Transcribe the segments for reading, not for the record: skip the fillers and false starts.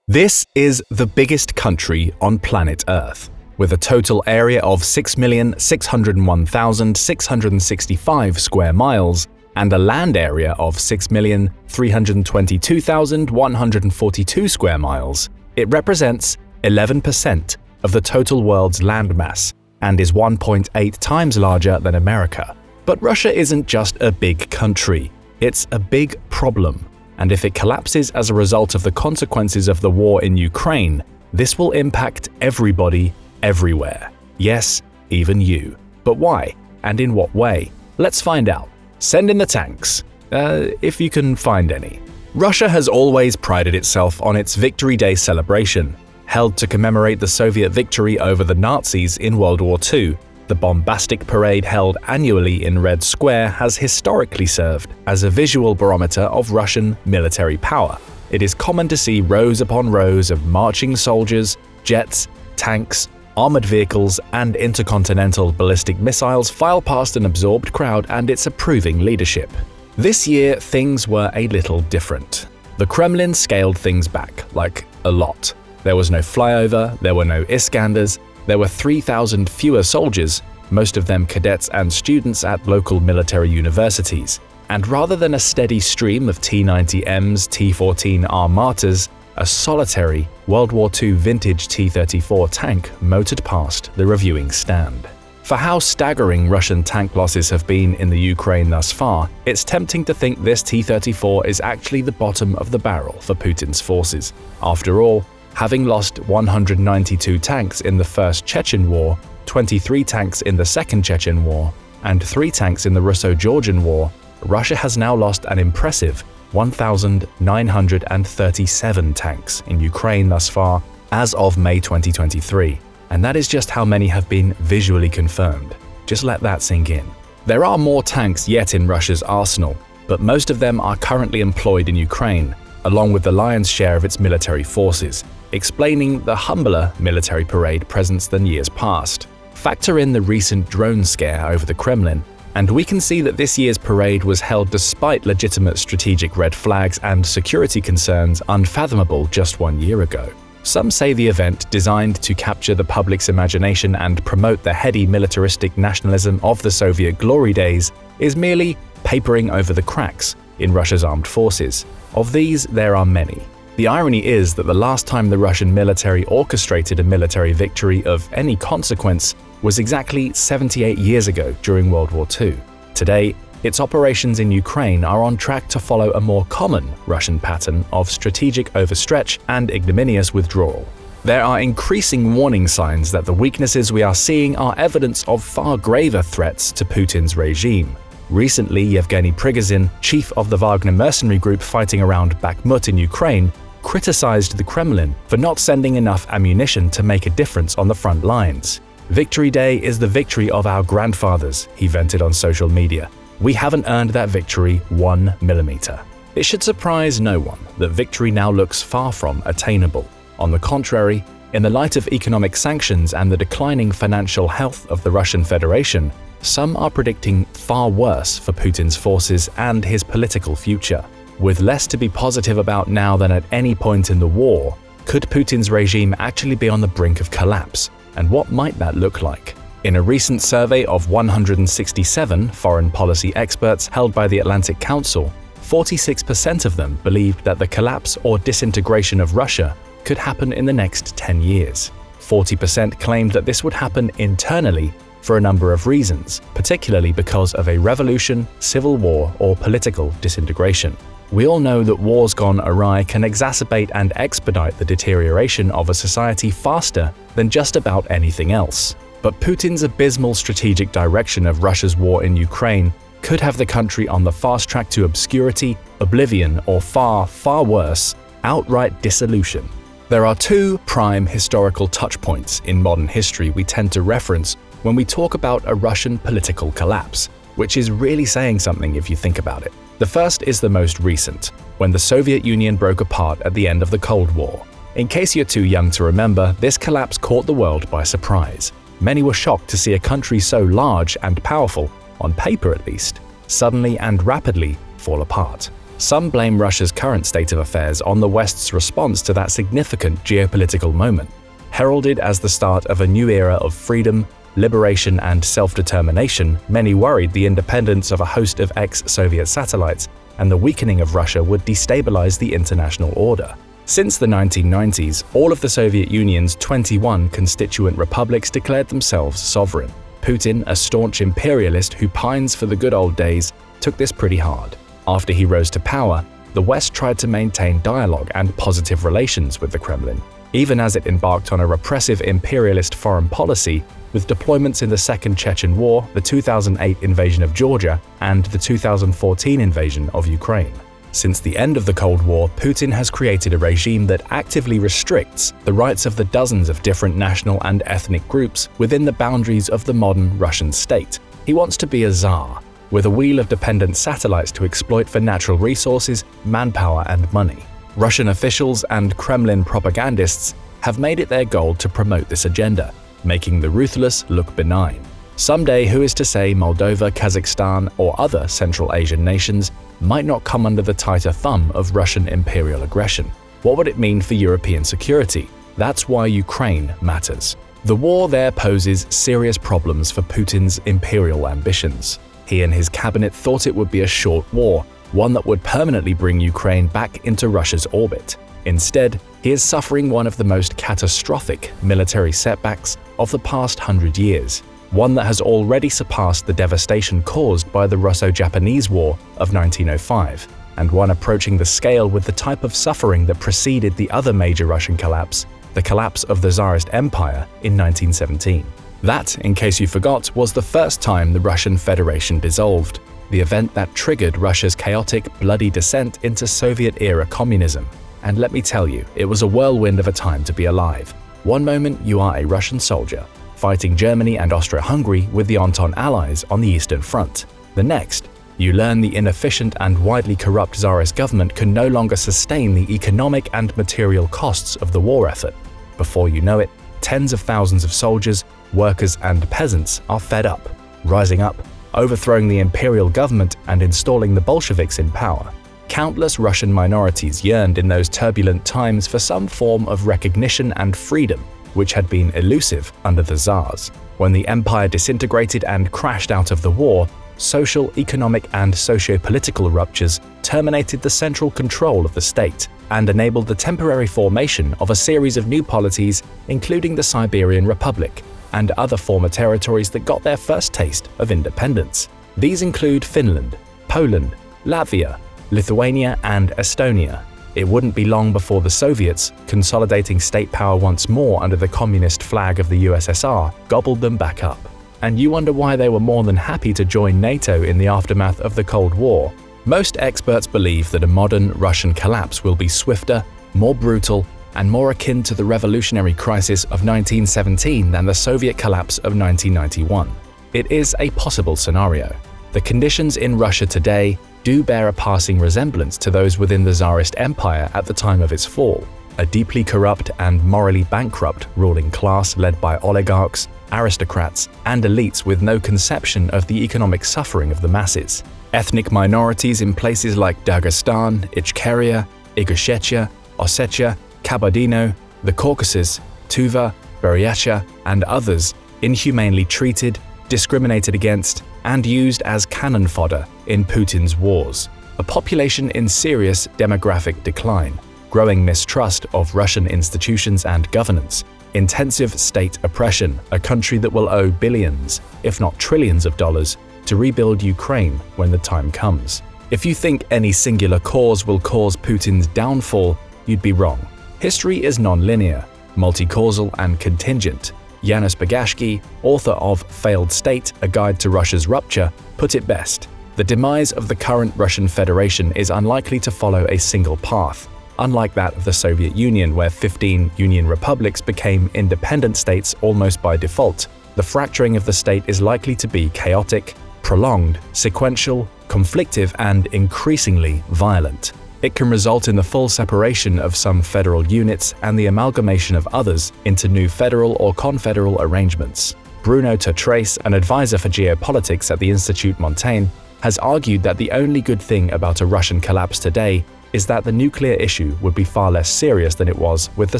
This is the biggest country on planet Earth, with a total area of 6,601,665 square miles and a land area of 6,322,142 square miles. It represents 11% of the total world's landmass and is 1.8 times larger than America. But Russia isn't just a big country, it's a big problem. And if it collapses as a result of the consequences of the war in Ukraine, this will impact everybody, everywhere. Yes, even you. But why? And in what way? Let's find out. Send in the tanks. If you can find any. Russia has always prided itself on its Victory Day celebration, held to commemorate the Soviet victory over the Nazis in World War II. The bombastic parade held annually in Red Square has historically served as a visual barometer of Russian military power. It is common to see rows upon rows of marching soldiers, jets, tanks, armored vehicles, and intercontinental ballistic missiles file past an absorbed crowd and its approving leadership. This year, things were a little different. The Kremlin scaled things back, like a lot. There was no flyover, there were no Iskanders, there were 3,000 fewer soldiers, most of them cadets and students at local military universities. And rather than a steady stream of T-90Ms, T-14 Armatas, a solitary World War II vintage T-34 tank motored past the reviewing stand. For how staggering Russian tank losses have been in the Ukraine thus far, it's tempting to think this T-34 is actually the bottom of the barrel for Putin's forces. After all, having lost 192 tanks in the First Chechen War, 23 tanks in the Second Chechen War, and 3 tanks in the Russo-Georgian War, Russia has now lost an impressive 1,937 tanks in Ukraine thus far as of May 2023. And that is just how many have been visually confirmed. Just let that sink in. There are more tanks yet in Russia's arsenal, but most of them are currently employed in Ukraine, along with the lion's share of its military forces, explaining the humbler military parade presence than years past. Factor in the recent drone scare over the Kremlin, and we can see that this year's parade was held despite legitimate strategic red flags and security concerns unfathomable just 1 year ago. Some say the event, designed to capture the public's imagination and promote the heady militaristic nationalism of the Soviet glory days, is merely papering over the cracks in Russia's armed forces. Of these, there are many. The irony is that the last time the Russian military orchestrated a military victory of any consequence was exactly 78 years ago during World War II. Today, its operations in Ukraine are on track to follow a more common Russian pattern of strategic overstretch and ignominious withdrawal. There are increasing warning signs that the weaknesses we are seeing are evidence of far graver threats to Putin's regime. Recently, Yevgeny Prigozhin, chief of the Wagner mercenary group fighting around Bakhmut in Ukraine, criticized the Kremlin for not sending enough ammunition to make a difference on the front lines. "Victory Day is the victory of our grandfathers," he vented on social media. "We haven't earned that victory 1 millimeter." It should surprise no one that victory now looks far from attainable. On the contrary, in the light of economic sanctions and the declining financial health of the Russian Federation, some are predicting far worse for Putin's forces and his political future. With less to be positive about now than at any point in the war, could Putin's regime actually be on the brink of collapse? And what might that look like? In a recent survey of 167 foreign policy experts held by the Atlantic Council, 46% of them believed that the collapse or disintegration of Russia could happen in the next 10 years. 40% claimed that this would happen internally for a number of reasons, particularly because of a revolution, civil war, or political disintegration. We all know that wars gone awry can exacerbate and expedite the deterioration of a society faster than just about anything else. But Putin's abysmal strategic direction of Russia's war in Ukraine could have the country on the fast track to obscurity, oblivion, or far, far worse, outright dissolution. There are 2 prime historical touchpoints in modern history we tend to reference when we talk about a Russian political collapse, which is really saying something if you think about it. The first is the most recent, when the Soviet Union broke apart at the end of the Cold War. In case you're too young to remember, this collapse caught the world by surprise. Many were shocked to see a country so large and powerful, on paper at least, suddenly and rapidly fall apart. Some blame Russia's current state of affairs on the West's response to that significant geopolitical moment. Heralded as the start of a new era of freedom, liberation, and self-determination, many worried the independence of a host of ex-Soviet satellites and the weakening of Russia would destabilize the international order. Since the 1990s, all of the Soviet Union's 21 constituent republics declared themselves sovereign. Putin, a staunch imperialist who pines for the good old days, took this pretty hard. After he rose to power, the West tried to maintain dialogue and positive relations with the Kremlin, even as it embarked on a repressive imperialist foreign policy with deployments in the Second Chechen War, the 2008 invasion of Georgia, and the 2014 invasion of Ukraine. Since the end of the Cold War, Putin has created a regime that actively restricts the rights of the dozens of different national and ethnic groups within the boundaries of the modern Russian state. He wants to be a czar, with a wheel of dependent satellites to exploit for natural resources, manpower, and money. Russian officials and Kremlin propagandists have made it their goal to promote this agenda, making the ruthless look benign. Someday, who is to say Moldova, Kazakhstan, or other Central Asian nations might not come under the tighter thumb of Russian imperial aggression? What would it mean for European security? That's why Ukraine matters. The war there poses serious problems for Putin's imperial ambitions. He and his cabinet thought it would be a short war, one that would permanently bring Ukraine back into Russia's orbit. Instead, he is suffering one of the most catastrophic military setbacks of the past 100 years, one that has already surpassed the devastation caused by the Russo-Japanese War of 1905, and one approaching the scale with the type of suffering that preceded the other major Russian collapse, the collapse of the Tsarist Empire in 1917. That, in case you forgot, was the first time the Russian Federation dissolved, the event that triggered Russia's chaotic, bloody descent into Soviet-era communism. And let me tell you, it was a whirlwind of a time to be alive. One moment you are a Russian soldier, fighting Germany and Austria-Hungary with the Entente allies on the Eastern Front. The next, you learn the inefficient and widely corrupt Tsarist government can no longer sustain the economic and material costs of the war effort. Before you know it, tens of thousands of soldiers, workers, and peasants are fed up, rising up, overthrowing the imperial government and installing the Bolsheviks in power. Countless Russian minorities yearned in those turbulent times for some form of recognition and freedom, which had been elusive under the Tsars. When the empire disintegrated and crashed out of the war, social, economic, and socio-political ruptures terminated the central control of the state and enabled the temporary formation of a series of new polities, including the Siberian Republic and other former territories that got their first taste of independence. These include Finland, Poland, Latvia, Lithuania, and Estonia. It wouldn't be long before the Soviets, consolidating state power once more under the communist flag of the USSR, gobbled them back up. And you wonder why they were more than happy to join NATO in the aftermath of the Cold War. Most experts believe that a modern Russian collapse will be swifter, more brutal, and more akin to the revolutionary crisis of 1917 than the Soviet collapse of 1991. It is a possible scenario. The conditions in Russia today do bear a passing resemblance to those within the Tsarist Empire at the time of its fall. A deeply corrupt and morally bankrupt ruling class led by oligarchs, aristocrats, and elites with no conception of the economic suffering of the masses. Ethnic minorities in places like Dagestan, Ichkeria, Ingushetia, Ossetia, Kabardino, the Caucasus, Tuva, Buryatia, and others inhumanely treated, discriminated against, and used as cannon fodder in Putin's wars. A population in serious demographic decline, growing mistrust of Russian institutions and governance, intensive state oppression, a country that will owe billions, if not trillions of dollars, to rebuild Ukraine when the time comes. If you think any singular cause will cause Putin's downfall, you'd be wrong. History is non-linear, multi-causal, and contingent. Janusz Bagashki, author of Failed State, A Guide to Russia's Rupture, put it best. The demise of the current Russian Federation is unlikely to follow a single path. Unlike that of the Soviet Union, where 15 Union republics became independent states almost by default, the fracturing of the state is likely to be chaotic, prolonged, sequential, conflictive, and increasingly violent. It can result in the full separation of some federal units and the amalgamation of others into new federal or confederal arrangements. Bruno Tertrace, an advisor for geopolitics at the Institut Montaigne, has argued that the only good thing about a Russian collapse today is that the nuclear issue would be far less serious than it was with the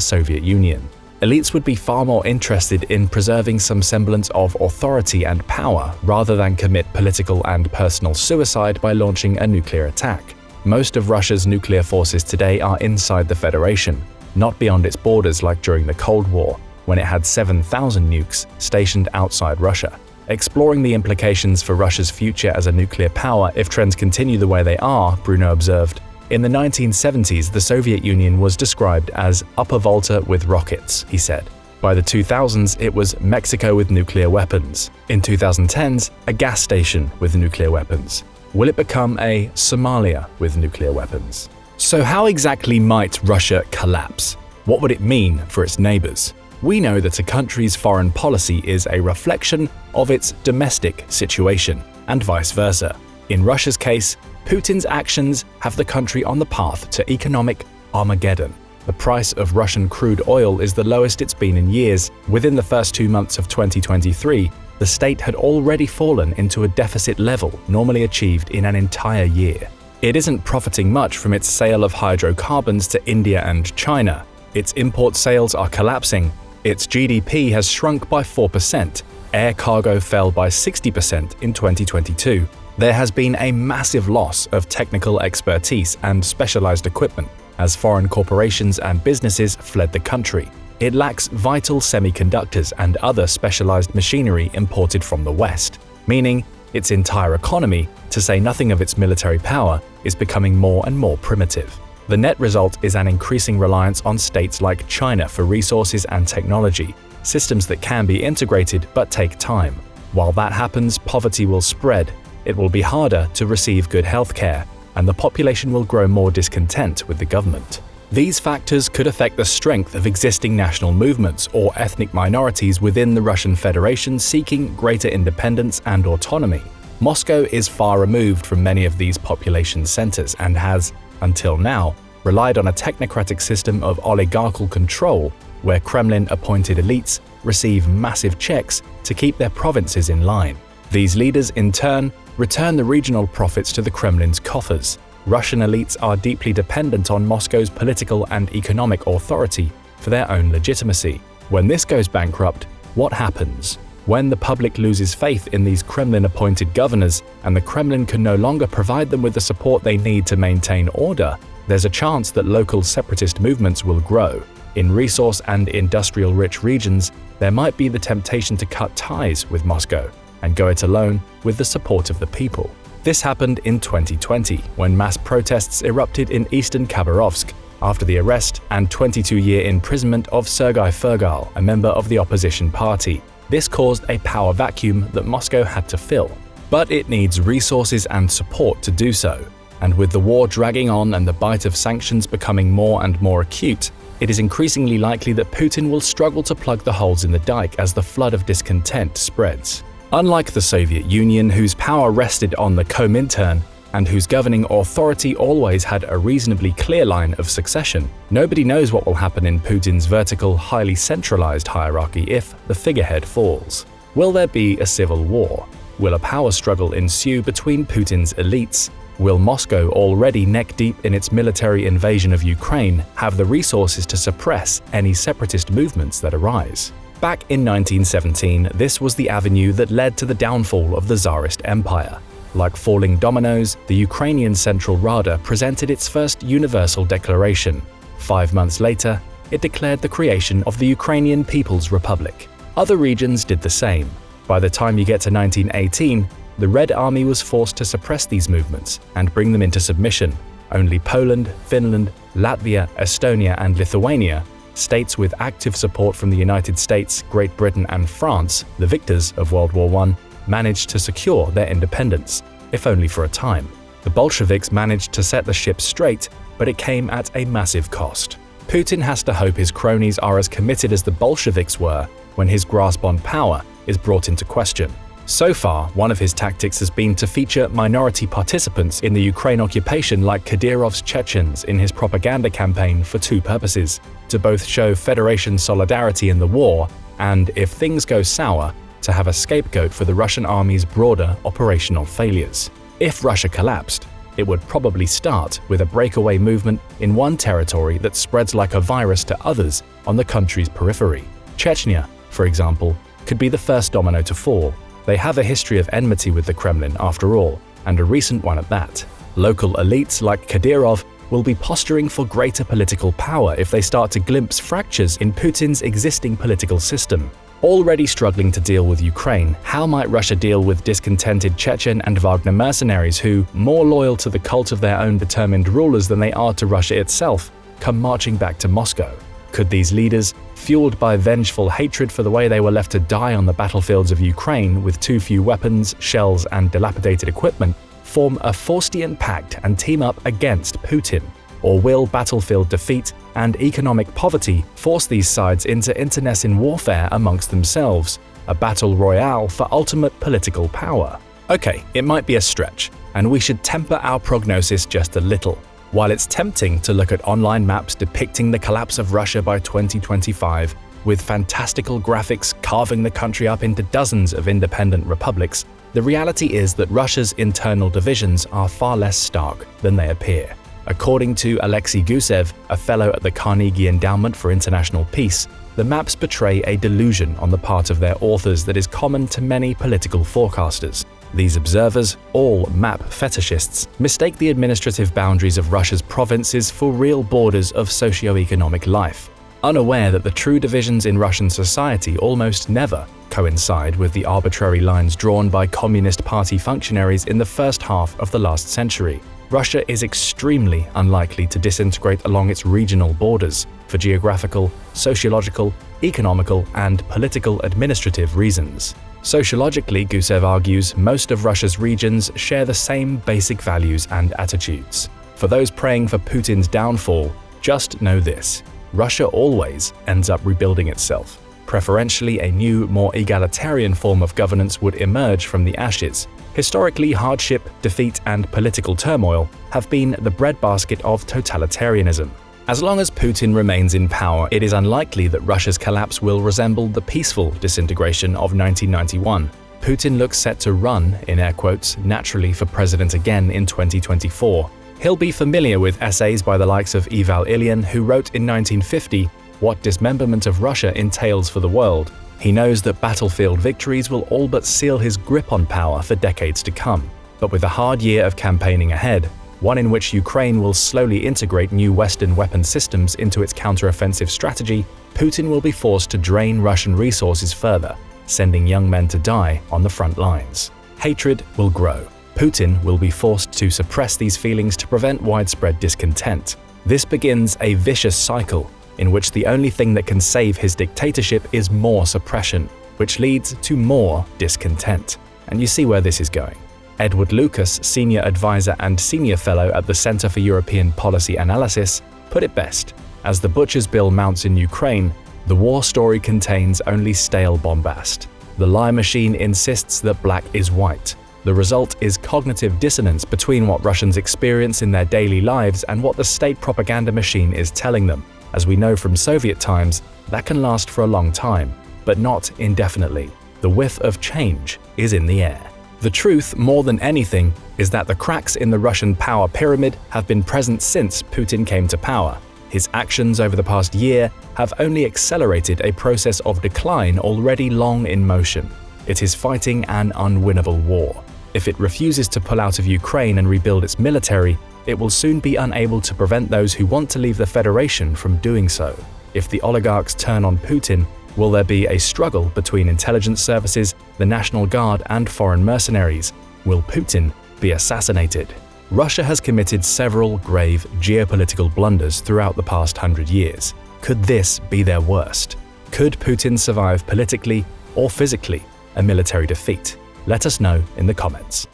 Soviet Union. Elites would be far more interested in preserving some semblance of authority and power rather than commit political and personal suicide by launching a nuclear attack. Most of Russia's nuclear forces today are inside the Federation, not beyond its borders like during the Cold War, when it had 7,000 nukes stationed outside Russia. Exploring the implications for Russia's future as a nuclear power if trends continue the way they are, Bruno observed, in the 1970s, the Soviet Union was described as Upper Volta with rockets, he said. By the 2000s, it was Mexico with nuclear weapons. In 2010s, a gas station with nuclear weapons. Will it become a Somalia with nuclear weapons? So how exactly might Russia collapse? What would it mean for its neighbors? We know that a country's foreign policy is a reflection of its domestic situation, and vice versa. In Russia's case, Putin's actions have the country on the path to economic Armageddon. The price of Russian crude oil is the lowest it's been in years. Within the first 2 months of 2023, the state had already fallen into a deficit level normally achieved in an entire year. It isn't profiting much from its sale of hydrocarbons to India and China. Its import sales are collapsing. Its GDP has shrunk by 4%. Air cargo fell by 60% in 2022. There has been a massive loss of technical expertise and specialized equipment as foreign corporations and businesses fled the country. It lacks vital semiconductors and other specialized machinery imported from the West, meaning its entire economy, to say nothing of its military power, is becoming more and more primitive. The net result is an increasing reliance on states like China for resources and technology, systems that can be integrated but take time. While that happens, poverty will spread. It will be harder to receive good healthcare, and the population will grow more discontent with the government. These factors could affect the strength of existing national movements or ethnic minorities within the Russian Federation seeking greater independence and autonomy. Moscow is far removed from many of these population centers and has, until now, relied on a technocratic system of oligarchical control where Kremlin-appointed elites receive massive checks to keep their provinces in line. These leaders, in turn, return the regional profits to the Kremlin's coffers. Russian elites are deeply dependent on Moscow's political and economic authority for their own legitimacy. When this goes bankrupt, what happens? When the public loses faith in these Kremlin-appointed governors and the Kremlin can no longer provide them with the support they need to maintain order, there's a chance that local separatist movements will grow. In resource and industrial-rich regions, there might be the temptation to cut ties with Moscow and go it alone with the support of the people. This happened in 2020, when mass protests erupted in eastern Khabarovsk after the arrest and 22-year imprisonment of Sergei Fergal, a member of the opposition party. This caused a power vacuum that Moscow had to fill. But it needs resources and support to do so. And with the war dragging on and the bite of sanctions becoming more and more acute, it is increasingly likely that Putin will struggle to plug the holes in the dike as the flood of discontent spreads. Unlike the Soviet Union, whose power rested on the Comintern and whose governing authority always had a reasonably clear line of succession, nobody knows what will happen in Putin's vertical, highly centralized hierarchy if the figurehead falls. Will there be a civil war? Will a power struggle ensue between Putin's elites? Will Moscow, already neck-deep in its military invasion of Ukraine, have the resources to suppress any separatist movements that arise? Back in 1917, this was the avenue that led to the downfall of the Tsarist Empire. Like falling dominoes, the Ukrainian Central Rada presented its first universal declaration. 5 months later, it declared the creation of the Ukrainian People's Republic. Other regions did the same. By the time you get to 1918, the Red Army was forced to suppress these movements and bring them into submission. Only Poland, Finland, Latvia, Estonia, and Lithuania, states with active support from the United States, Great Britain, and France, the victors of World War I, managed to secure their independence, if only for a time. The Bolsheviks managed to set the ship straight, but it came at a massive cost. Putin has to hope his cronies are as committed as the Bolsheviks were when his grasp on power is brought into question. So far, one of his tactics has been to feature minority participants in the Ukraine occupation like Kadyrov's Chechens in his propaganda campaign for two purposes: to both show Federation solidarity in the war and, if things go sour, to have a scapegoat for the Russian army's broader operational failures. If Russia collapsed, it would probably start with a breakaway movement in one territory that spreads like a virus to others on the country's periphery. Chechnya, for example, could be the first domino to fall. They have a history of enmity with the Kremlin, after all, and a recent one at that. Local elites like Kadyrov will be posturing for greater political power if they start to glimpse fractures in Putin's existing political system. Already struggling to deal with Ukraine, how might Russia deal with discontented Chechen and Wagner mercenaries who, more loyal to the cult of their own determined rulers than they are to Russia itself, come marching back to Moscow? Could these leaders, fueled by vengeful hatred for the way they were left to die on the battlefields of Ukraine with too few weapons, shells, and dilapidated equipment, form a Faustian pact and team up against Putin? Or will battlefield defeat and economic poverty force these sides into internecine warfare amongst themselves, a battle royale for ultimate political power? Okay, it might be a stretch, and we should temper our prognosis just a little. While it's tempting to look at online maps depicting the collapse of Russia by 2025, with fantastical graphics carving the country up into dozens of independent republics, the reality is that Russia's internal divisions are far less stark than they appear. According to Alexei Gusev, a fellow at the Carnegie Endowment for International Peace, the maps betray a delusion on the part of their authors that is common to many political forecasters. These observers, all map fetishists, mistake the administrative boundaries of Russia's provinces for real borders of socio-economic life, unaware that the true divisions in Russian society almost never coincide with the arbitrary lines drawn by Communist Party functionaries in the first half of the last century. Russia is extremely unlikely to disintegrate along its regional borders for geographical, sociological, economical, and political administrative reasons. Sociologically, Gusev argues, most of Russia's regions share the same basic values and attitudes. For those praying for Putin's downfall, just know this: Russia always ends up rebuilding itself. Preferentially, a new, more egalitarian form of governance would emerge from the ashes. Historically, hardship, defeat, and political turmoil have been the breadbasket of totalitarianism. As long as Putin remains in power, it is unlikely that Russia's collapse will resemble the peaceful disintegration of 1991. Putin looks set to run, in air quotes, naturally for president again in 2024. He'll be familiar with essays by the likes of Ival Ilyin, who wrote in 1950 what dismemberment of Russia entails for the world. He knows that battlefield victories will all but seal his grip on power for decades to come. But with a hard year of campaigning ahead, one in which Ukraine will slowly integrate new Western weapon systems into its counteroffensive strategy, Putin will be forced to drain Russian resources further, sending young men to die on the front lines. Hatred will grow. Putin will be forced to suppress these feelings to prevent widespread discontent. This begins a vicious cycle in which the only thing that can save his dictatorship is more suppression, which leads to more discontent. And you see where this is going. Edward Lucas, senior advisor and senior fellow at the Center for European Policy Analysis, put it best: as the butcher's bill mounts in Ukraine, the war story contains only stale bombast. The lie machine insists that black is white. The result is cognitive dissonance between what Russians experience in their daily lives and what the state propaganda machine is telling them. As we know from Soviet times, that can last for a long time, but not indefinitely. The whiff of change is in the air. The truth, more than anything, is that the cracks in the Russian power pyramid have been present since Putin came to power. His actions over the past year have only accelerated a process of decline already long in motion. It is fighting an unwinnable war. If it refuses to pull out of Ukraine and rebuild its military, it will soon be unable to prevent those who want to leave the Federation from doing so. If the oligarchs turn on Putin, will there be a struggle between intelligence services, the National Guard, and foreign mercenaries? Will Putin be assassinated? Russia has committed several grave geopolitical blunders throughout the past 100 years. Could this be their worst? Could Putin survive politically or physically a military defeat? Let us know in the comments.